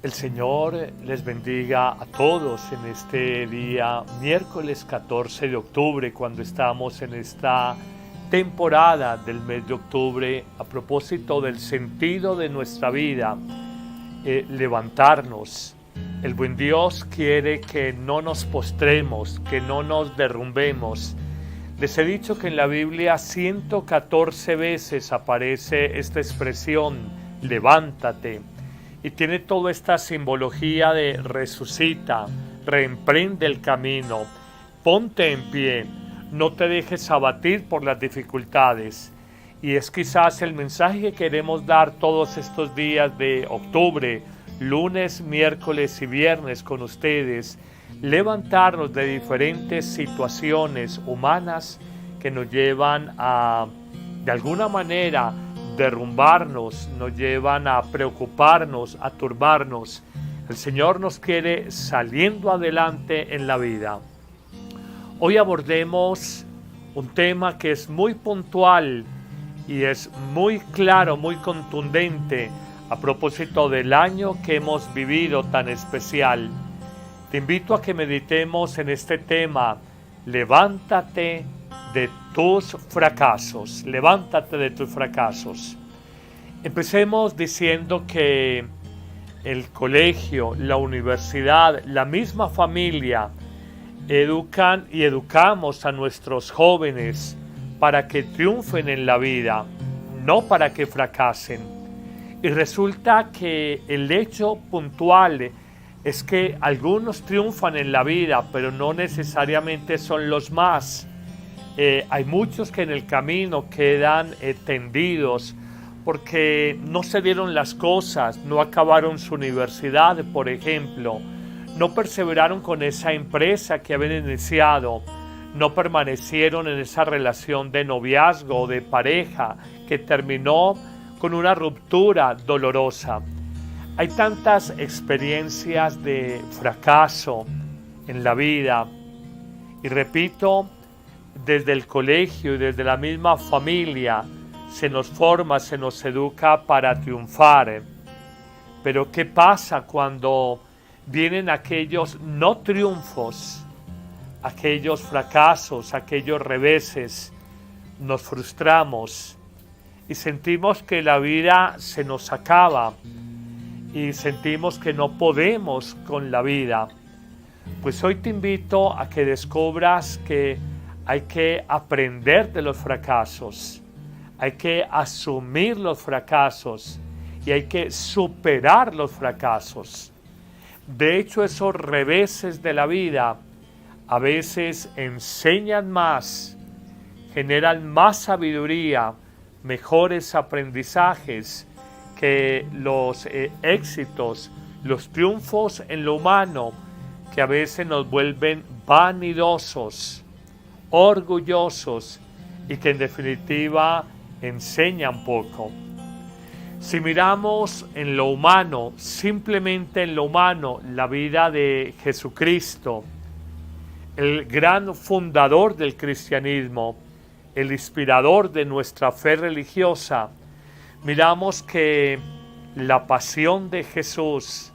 El Señor les bendiga a todos en este día, miércoles 14 de octubre, cuando estamos en esta temporada del mes de octubre, a propósito del sentido de nuestra vida, levantarnos. El buen Dios quiere que no nos postremos, que no nos derrumbemos. Les he dicho que en la Biblia 114 veces aparece esta expresión, levántate. Y tiene toda esta simbología de resucita, reemprende el camino, ponte en pie, no te dejes abatir por las dificultades. Y es quizás el mensaje que queremos dar todos estos días de octubre, lunes, miércoles y viernes con ustedes, levantarnos de diferentes situaciones humanas que nos llevan a, de alguna manera, derrumbarnos, nos llevan a preocuparnos, a turbarnos. El Señor nos quiere saliendo adelante en la vida. Hoy abordemos un tema que es muy puntual y es muy claro, muy contundente a propósito del año que hemos vivido tan especial. Te invito a que meditemos en este tema, levántate de tus fracasos, levántate de tus fracasos. Empecemos diciendo que el colegio, la universidad, la misma familia educan y educamos a nuestros jóvenes para que triunfen en la vida, no para que fracasen. Y resulta que el hecho puntual es que algunos triunfan en la vida, pero no necesariamente son los más. Hay muchos que en el camino quedan tendidos porque no se dieron las cosas, no acabaron su universidad, por ejemplo, no perseveraron con esa empresa que habían iniciado, no permanecieron en esa relación de noviazgo o de pareja que terminó con una ruptura dolorosa. Hay tantas experiencias de fracaso en la vida y repito, desde el colegio y desde la misma familia se nos forma, se nos educa para triunfar. Pero ¿qué pasa cuando vienen aquellos no triunfos, aquellos fracasos, aquellos reveses? Nos frustramos y sentimos que la vida se nos acaba y sentimos que no podemos con la vida. Pues hoy te invito a que descubras que hay que aprender de los fracasos, hay que asumir los fracasos y hay que superar los fracasos. De hecho, esos reveses de la vida a veces enseñan más, generan más sabiduría, mejores aprendizajes que los éxitos, los triunfos en lo humano, que a veces nos vuelven vanidosos, orgullosos y que en definitiva enseñan poco. Si miramos en lo humano, simplemente en lo humano, la vida de Jesucristo, el gran fundador del cristianismo, el inspirador de nuestra fe religiosa, miramos que la pasión de Jesús,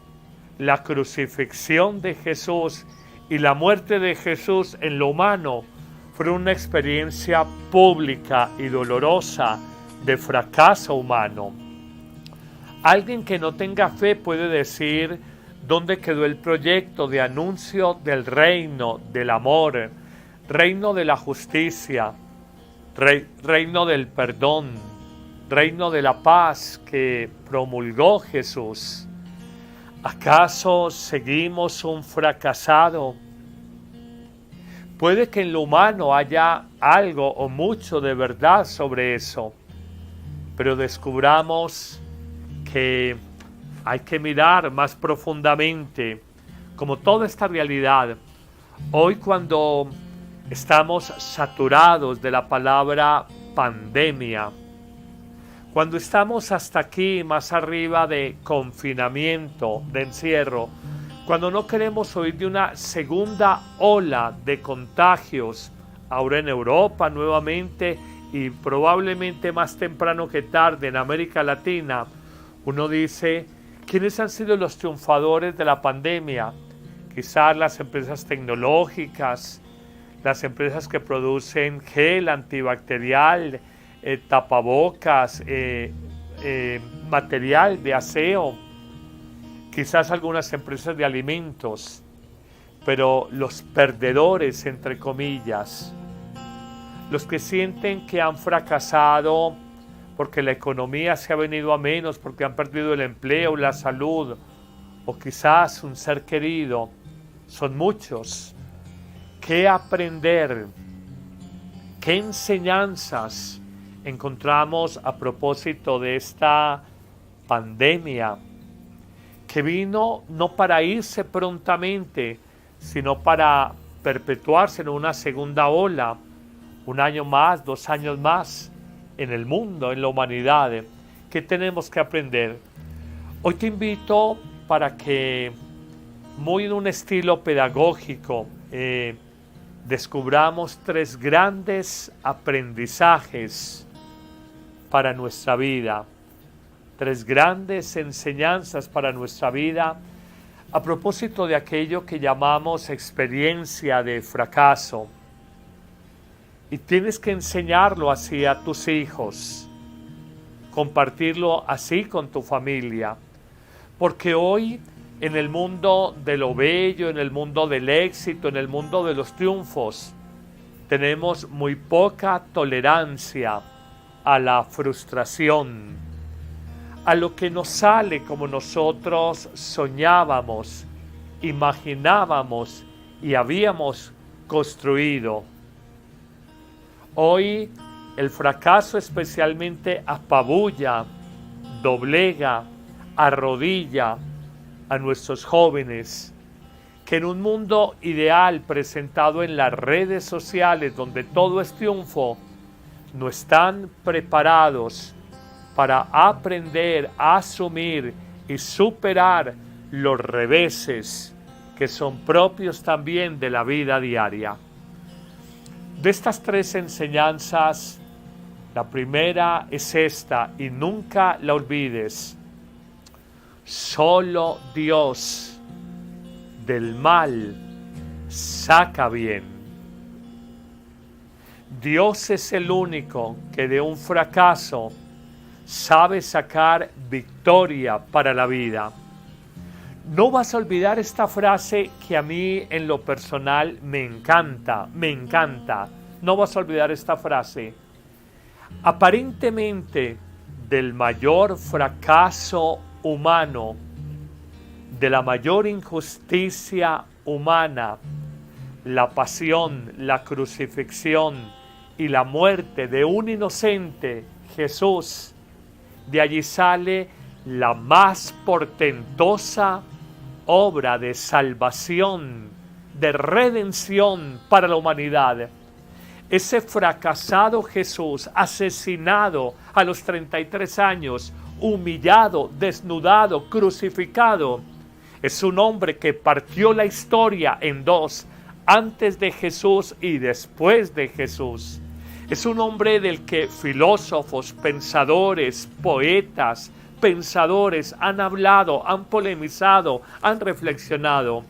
la crucifixión de Jesús y la muerte de Jesús en lo humano fue una experiencia pública y dolorosa de fracaso humano. Alguien que no tenga fe puede decir dónde quedó el proyecto de anuncio del reino, del amor, reino de la justicia, reino del perdón, reino de la paz que promulgó Jesús. ¿Acaso seguimos un fracasado? Puede que en lo humano haya algo o mucho de verdad sobre eso, pero descubramos que hay que mirar más profundamente, como toda esta realidad. Hoy cuando estamos saturados de la palabra pandemia, cuando estamos hasta aquí, más arriba de confinamiento, de encierro, cuando no queremos oír de una segunda ola de contagios, ahora en Europa nuevamente y probablemente más temprano que tarde en América Latina, uno dice ¿Quiénes han sido los triunfadores de la pandemia? Quizás las empresas tecnológicas, las empresas que producen gel antibacterial, tapabocas, material de aseo, quizás algunas empresas de alimentos, pero los perdedores, entre comillas, los que sienten que han fracasado porque la economía se ha venido a menos, porque han perdido el empleo, la salud, o quizás un ser querido, son muchos. ¿Qué aprender? ¿Qué enseñanzas encontramos a propósito de esta pandemia que vino no para irse prontamente, sino para perpetuarse en una segunda ola, 1 año más, 2 años más, en el mundo, en la humanidad? ¿Qué tenemos que aprender? Hoy te invito para que, muy en un estilo pedagógico, descubramos 3 grandes aprendizajes para nuestra vida, 3 grandes enseñanzas para nuestra vida a propósito de aquello que llamamos experiencia de fracaso. Y tienes que enseñarlo así a tus hijos, compartirlo así con tu familia, porque hoy en el mundo de lo bello, en el mundo del éxito, en el mundo de los triunfos, tenemos muy poca tolerancia a la frustración, a lo que no sale como nosotros soñábamos, imaginábamos y habíamos construido. Hoy el fracaso especialmente apabulla, doblega, arrodilla a nuestros jóvenes, que en un mundo ideal presentado en las redes sociales donde todo es triunfo, no están preparados para aprender a asumir y superar los reveses que son propios también de la vida diaria. De estas 3 enseñanzas, la primera es esta, y nunca la olvides: solo Dios del mal saca bien. Dios es el único que de un fracaso sabe sacar victoria para la vida. No vas a olvidar esta frase que a mí en lo personal me encanta. No vas a olvidar esta frase. Aparentemente, del mayor fracaso humano, de la mayor injusticia humana, la pasión, la crucifixión y la muerte de un inocente, Jesús, de allí sale la más portentosa obra de salvación, de redención para la humanidad. Ese fracasado Jesús, asesinado a los 33 años, humillado, desnudado, crucificado, es un hombre que partió la historia en 2, antes de Jesús y después de Jesús. Es un hombre del que filósofos, pensadores, poetas, pensadores han hablado, han polemizado, han reflexionado.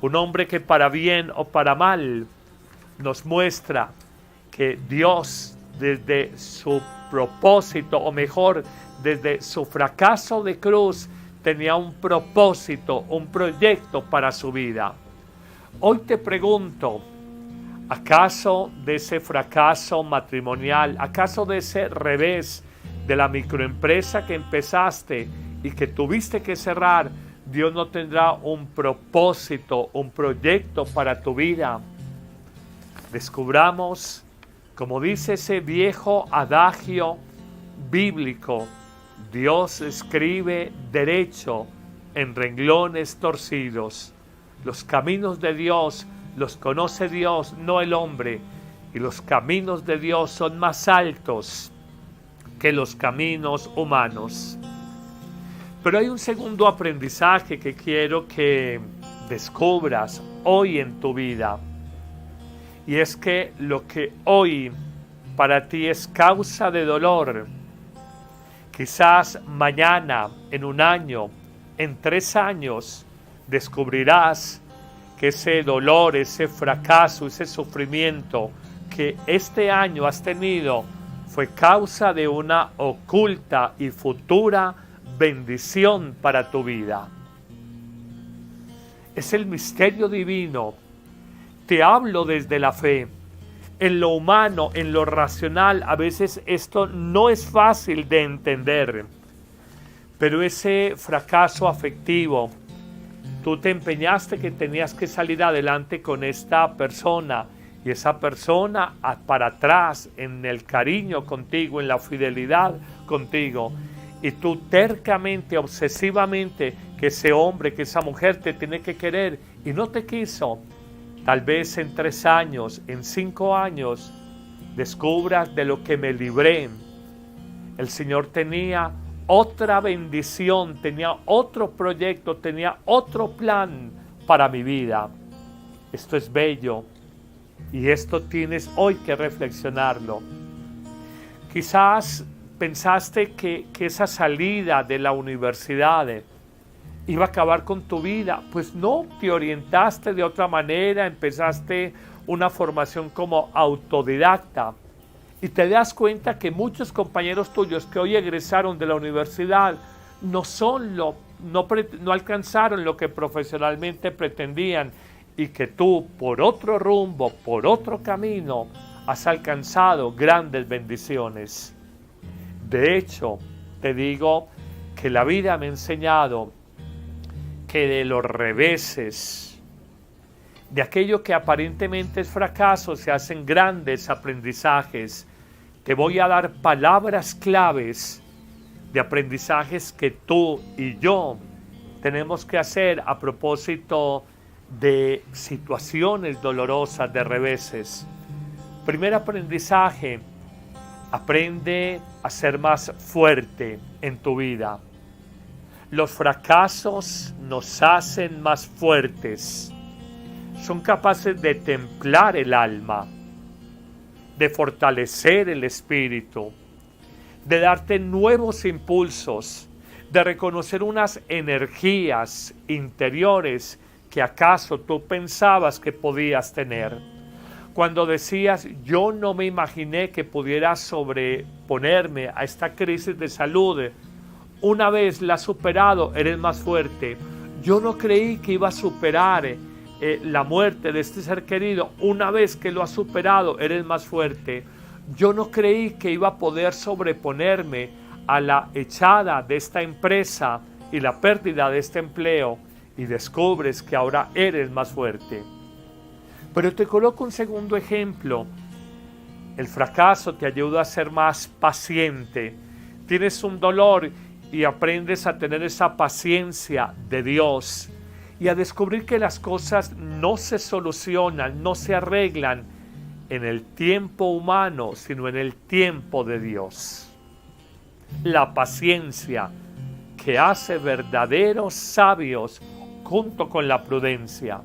Un hombre que para bien o para mal nos muestra que Dios, desde su propósito, o mejor, desde su fracaso de cruz, tenía un propósito, un proyecto para su vida. Hoy te pregunto, ¿acaso de ese fracaso matrimonial, acaso de ese revés de la microempresa que empezaste y que tuviste que cerrar, Dios no tendrá un propósito, un proyecto para tu vida? Descubramos, como dice ese viejo adagio bíblico, Dios escribe derecho en renglones torcidos. Los caminos de Dios los conoce Dios, no el hombre, y los caminos de Dios son más altos que los caminos humanos. Pero hay un segundo aprendizaje que quiero que descubras hoy en tu vida, y es que lo que hoy para ti es causa de dolor, quizás mañana, en 1 año, en 3 años descubrirás que ese dolor, ese fracaso, ese sufrimiento que este año has tenido fue causa de una oculta y futura bendición para tu vida. Es el misterio divino. Te hablo desde la fe. En lo humano, en lo racional, a veces esto no es fácil de entender. Pero ese fracaso afectivo, tú te empeñaste que tenías que salir adelante con esta persona y esa persona para atrás en el cariño contigo, en la fidelidad contigo, y tú tercamente, obsesivamente, que ese hombre, que esa mujer te tiene que querer y no te quiso. Tal vez en 3 años, en 5 años, descubras de lo que me libré. El Señor tenía otra bendición, tenía otro proyecto, tenía otro plan para mi vida. Esto es bello y esto tienes hoy que reflexionarlo. Quizás pensaste que esa salida de la universidad iba a acabar con tu vida. Pues no, te orientaste de otra manera, empezaste una formación como autodidacta. Y te das cuenta que muchos compañeros tuyos que hoy egresaron de la universidad no alcanzaron lo que profesionalmente pretendían y que tú, por otro rumbo, por otro camino, has alcanzado grandes bendiciones. De hecho, te digo que la vida me ha enseñado que de los reveses, de aquello que aparentemente es fracaso, se hacen grandes aprendizajes. Te voy a dar palabras claves de aprendizajes que tú y yo tenemos que hacer a propósito de situaciones dolorosas, de reveses. Primer aprendizaje: aprende a ser más fuerte en tu vida. Los fracasos nos hacen más fuertes. Son capaces de templar el alma, de fortalecer el espíritu, de darte nuevos impulsos, de reconocer unas energías interiores que acaso tú pensabas que podías tener. Cuando decías, yo no me imaginé que pudiera sobreponerme a esta crisis de salud, una vez la has superado, eres más fuerte. Yo no creí que iba a superar la muerte de este ser querido. Una vez que lo has superado, eres más fuerte. Yo no creí que iba a poder sobreponerme a la echada de esta empresa y la pérdida de este empleo, y descubres que ahora eres más fuerte. Pero te coloco un segundo ejemplo. El fracaso te ayuda a ser más paciente. Tienes un dolor y aprendes a tener esa paciencia de Dios y a descubrir que las cosas no se solucionan, no se arreglan en el tiempo humano, sino en el tiempo de Dios. La paciencia que hace verdaderos sabios junto con la prudencia.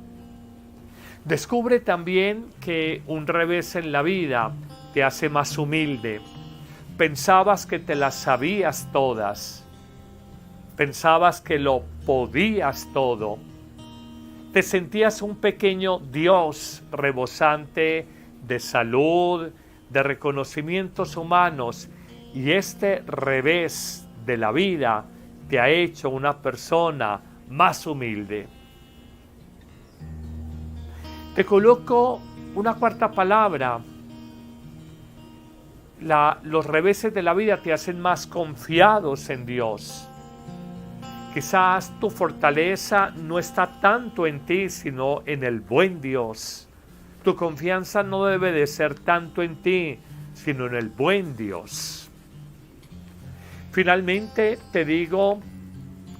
Descubre también que un revés en la vida te hace más humilde. Pensabas que te las sabías todas. Pensabas que lo podías todo. Te sentías un pequeño Dios rebosante de salud, de reconocimientos humanos, y este revés de la vida te ha hecho una persona más humilde. Te coloco una cuarta palabra. Los reveses de la vida te hacen más confiados en Dios. Quizás tu fortaleza no está tanto en ti, sino en el buen Dios. Tu confianza no debe de ser tanto en ti, sino en el buen Dios. Finalmente te digo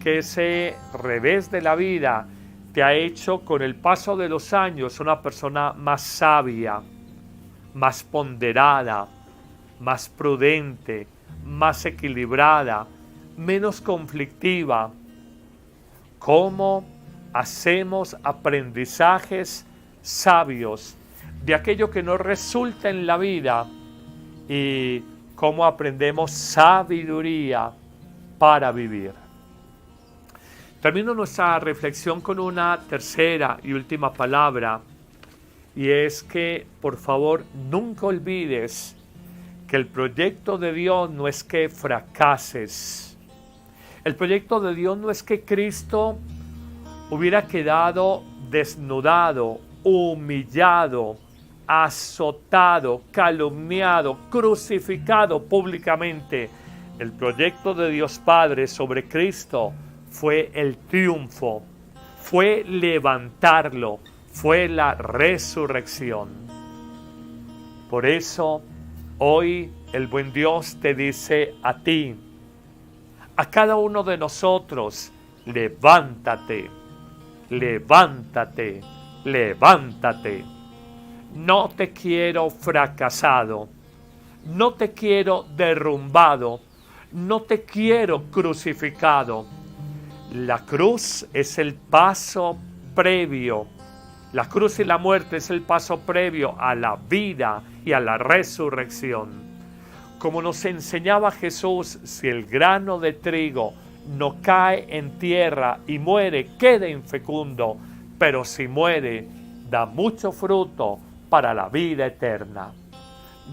que ese revés de la vida te ha hecho con el paso de los años una persona más sabia, más ponderada, más prudente, más equilibrada, menos conflictiva. ¿Cómo hacemos aprendizajes sabios de aquello que nos resulta en la vida y cómo aprendemos sabiduría para vivir? Termino nuestra reflexión con una tercera y última palabra, y es que, por favor, nunca olvides que el proyecto de Dios no es que fracases. El proyecto de Dios no es que Cristo hubiera quedado desnudado, humillado, azotado, calumniado, crucificado públicamente. El proyecto de Dios Padre sobre Cristo fue el triunfo, fue levantarlo, fue la resurrección. Por eso, hoy el buen Dios te dice a ti, a cada uno de nosotros, levántate, levántate, levántate. No te quiero fracasado, no te quiero derrumbado, no te quiero crucificado. La cruz es el paso previo, la cruz y la muerte es el paso previo a la vida y a la resurrección. Como nos enseñaba Jesús, si el grano de trigo no cae en tierra y muere, queda infecundo, pero si muere, da mucho fruto para la vida eterna.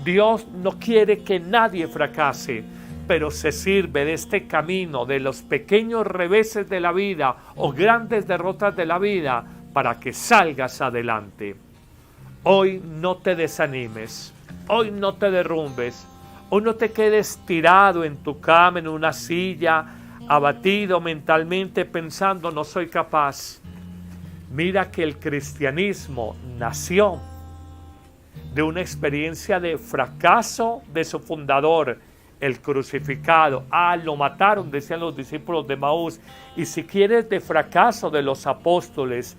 Dios no quiere que nadie fracase, pero se sirve de este camino, de los pequeños reveses de la vida o grandes derrotas de la vida, para que salgas adelante. Hoy no te desanimes, hoy no te derrumbes, hoy no te quedes tirado en tu cama, en una silla, abatido mentalmente pensando no soy capaz. Mira que el cristianismo nació de una experiencia de fracaso de su fundador, el crucificado. Lo mataron, decían los discípulos de Maús. Y si quieres, de fracaso de los apóstoles,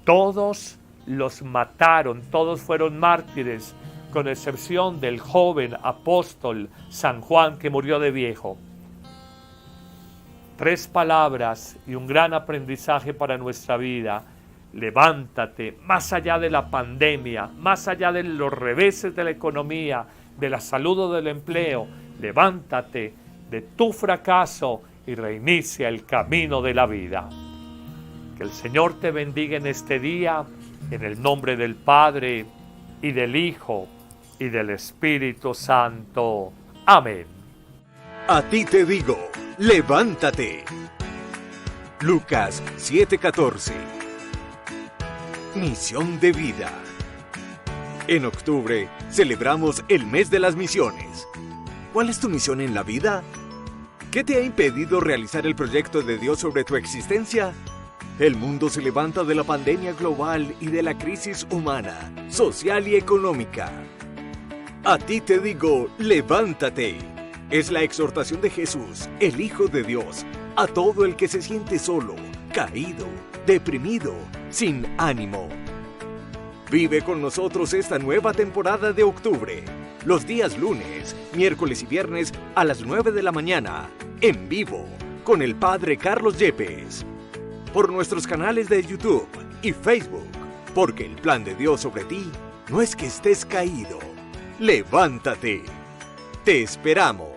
todos los mataron, todos fueron mártires, con excepción del joven apóstol San Juan, que murió de viejo. 3 palabras y un gran aprendizaje para nuestra vida. Levántate, más allá de la pandemia, más allá de los reveses de la economía, de la salud o del empleo. Levántate de tu fracaso y reinicia el camino de la vida. Que el Señor te bendiga en este día, en el nombre del Padre, y del Hijo, y del Espíritu Santo. Amén. A ti te digo, levántate. Lucas 7:14. Misión de vida. En octubre celebramos el mes de las misiones. ¿Cuál es tu misión en la vida? ¿Qué te ha impedido realizar el proyecto de Dios sobre tu existencia? El mundo se levanta de la pandemia global y de la crisis humana, social y económica. A ti te digo, levántate. Es la exhortación de Jesús, el Hijo de Dios, a todo el que se siente solo, caído, deprimido, sin ánimo. Vive con nosotros esta nueva temporada de octubre, los días lunes, miércoles y viernes a las 9 de la mañana, en vivo, con el Padre Carlos Yepes. Por nuestros canales de YouTube y Facebook, porque el plan de Dios sobre ti no es que estés caído. Levántate. Te esperamos.